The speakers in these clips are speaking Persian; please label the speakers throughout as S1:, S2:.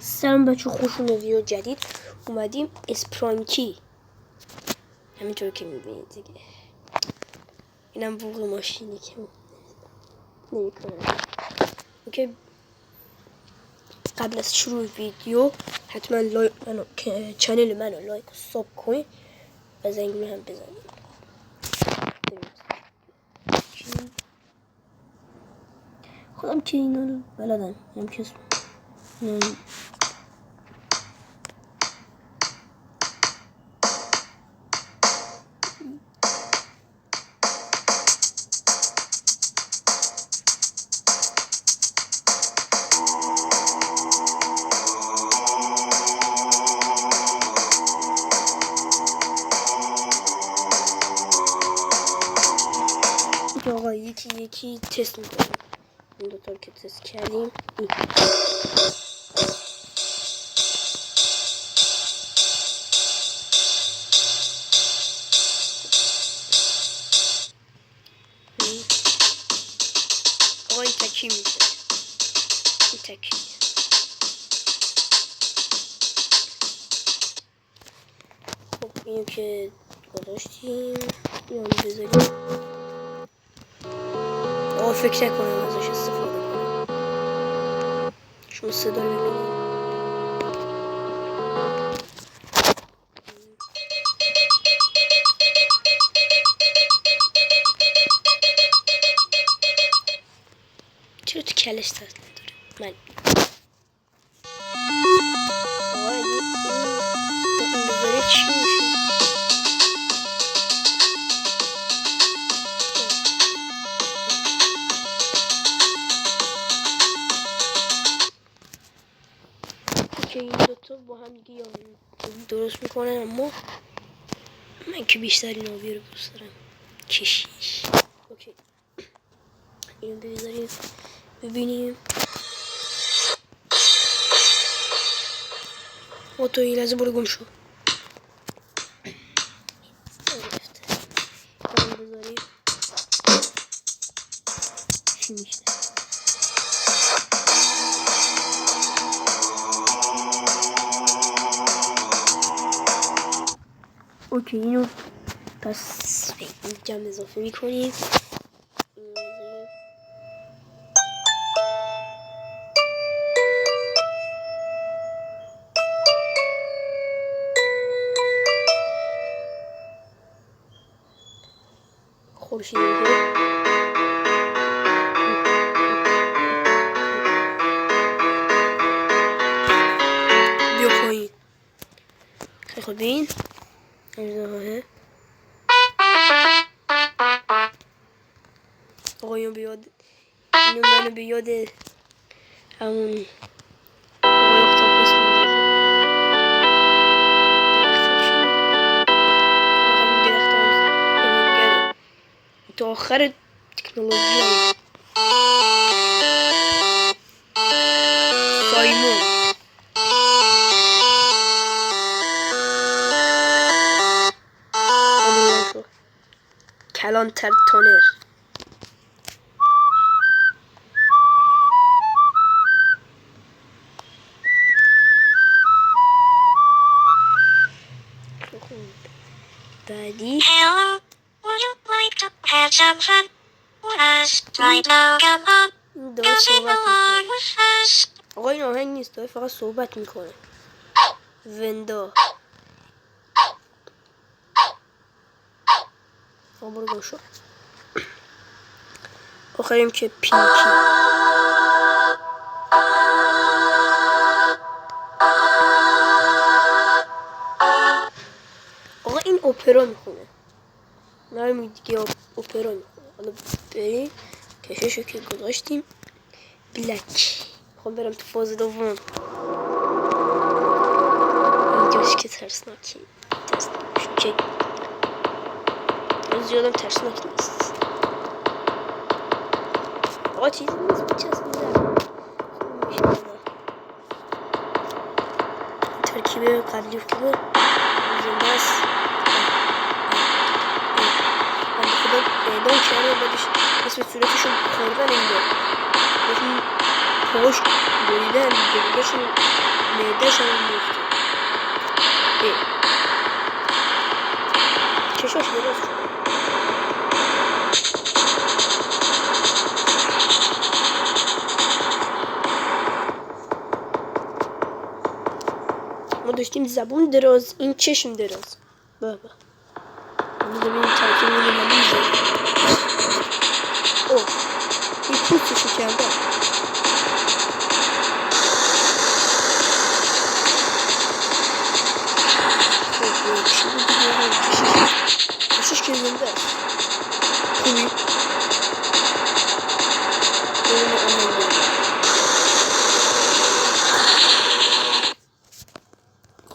S1: سلام بچه، خوش اومدید ویدیو جدید. اومدیم اسپرانکی همینطور که میبینید دیگه. اینم بوق ماشینی که نمیکنم. اوکی، قبل از شروع ویدیو حتما چنل منو لایک و ساب کنید و زنگوله هم بزنید. خودم که اینا رو بلدم، هم کس آقا یکی تست میکنیم. این دوتا که تست کردیم آقا این تکی میشه، این تکی خب اینو که گذاشتیم اینو بذاریم. آقا فکر نکنم ازش استفاده کنم، شما صدا میبینید. چرا تو کلش دست نداره؟ من آقا این بذاره چی میشه؟ که این دوتا با هم دیگه درست میکنن، اما من که بیشتر این آبی رو دوست دارم. کشیش اوکی، اینو بذاریم ببینیم. او تو این لحظه برو گم شو. اینو بذاریم چی میشه؟ اوکی، اینو پس جمع اضافه میکنیم. خورشید بیا پایین. خیلی خوب، این آقا اینو بیاد، اینو منو بیاد همون تا آخر تکنولوژی سایمون کلانتر تانر. بعدی داره صحبت میکنه. آقا این آهنگ نیست، داره فقط صحبت میکنه. وندا برو گم شو. آخریم که پینکی. آقا این اپرا میخونه، نرمی دیگه اپرا میخونه. حالا بریم کششو که گذاشتیم بلک. خب برم تو فاز دوم. اینجاش که ترسناکی که زیادم ترسناک نیست. آقا چیزی نیست بچسبیدم. ترکیب قبلی که بود زنده است. من خدا اعلام کرده بعدش اسم صورتشون خوردن انگار، باشون پاهاش بریدن دیگه، باشون معده‌ش هم میفته. چشاش درست شد. ما داشتیم زبون دراز، این چشم دراز. بابا ببینیم ترکیب اینو نمیزه. اوه این پوستشو کرده. چی بود دیگه؟ کشش که زنده است. خوبی؟ ببینه آهنگ داره.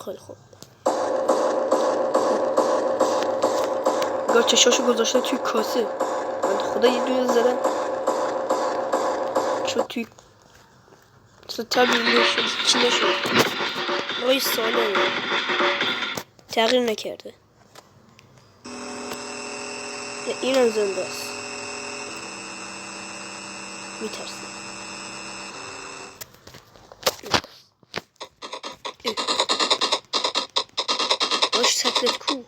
S1: خیلی خوب. نگاه چشاشو گذاشته توی کاسه. من خدا یه دونه زدم چون توی تبلیغ شد چی نشد. آقای سالمه تغییر نکرده. این هم زنده است. میترسه. باش سکلت کو.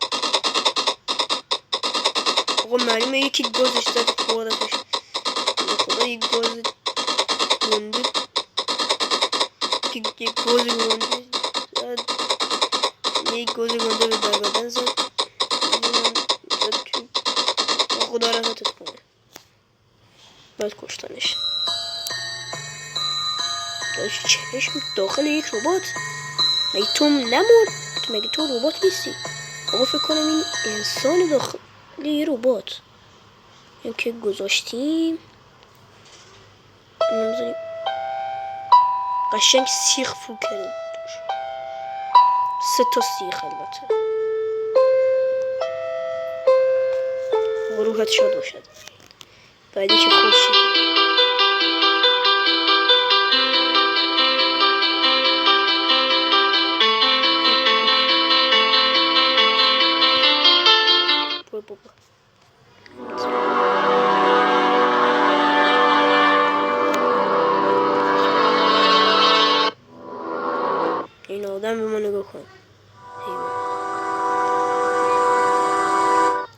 S1: آقا معلومه یکی گازش زد خوردتش. خدا یک گاز گنده یک گاز گنده زد. یک گاز گنده به برگردن زد. خدا رحمتت کنه. باید کشتنش. داشت چشم داخل یک ربات. مگه تو نمرد؟ مگه تو ربات نیستی؟ آقا فکر کنم این انسان داخل یه ربات. این که گذاشتیم نمیذاریم قشنگ سیخ فرو کردیم. 3 تا سیخ البته. روحت شاد باشد. بعدی که خوشی بابا این آدم به ما نگاه کن.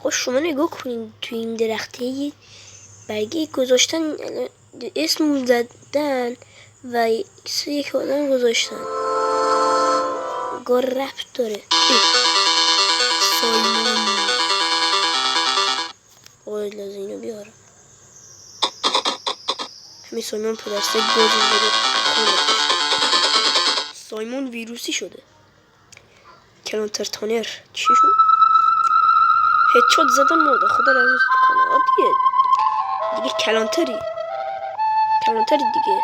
S1: خب شما نگاه کنین تو این درخته یه برگی گذاشتن اسم زدن و یک آدم گذاشتن. گار رفت داره. سایمون باید لازم اینو بیارم. همین سایمون پدرسته گازی زده. سایمون ویروسی شده. کلانتر تانر چی شد؟ هدشات زدن مرده. خدا رحمتت کنه. دیگه کلانتری دیگه.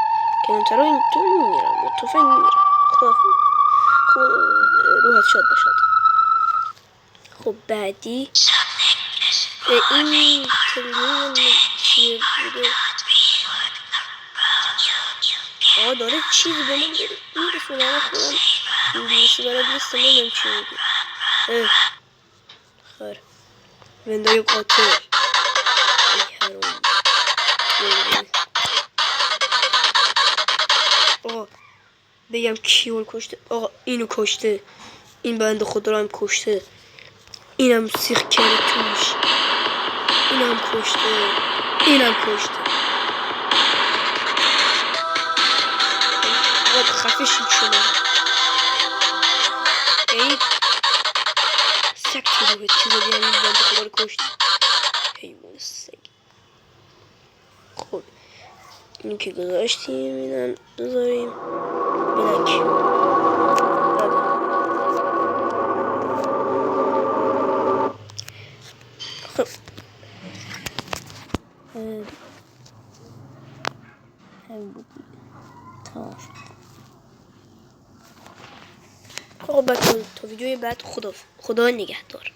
S1: کلانترها اینطور میمیرن با تفنگ میمیرن. خب روحت شاد باشد. خب بعدی این کلمه چیه بوده؟ آقا داره چیزی به من میرسونه. اما خودم انگلیسی بلد نیستم. نمیم چی میگه. خیر وندای قاطر. ای حروم. آقا بگم کیو کشته. آقا اینو کشته. این بنده خدا رو هم کشته. اینم سیخ کرده توش. اینم کشته. اینم کشته. باید خفه شید شما. یعنی سگ تو روحت چیزا بیان این بنده خدا رو کشته. حیوان سگ. خب اینو که گذاشتیم اینم بذاریم. بلک خب همین بود تمام شد. خب بعد تا ویدیوی بعد خدا نگهدار.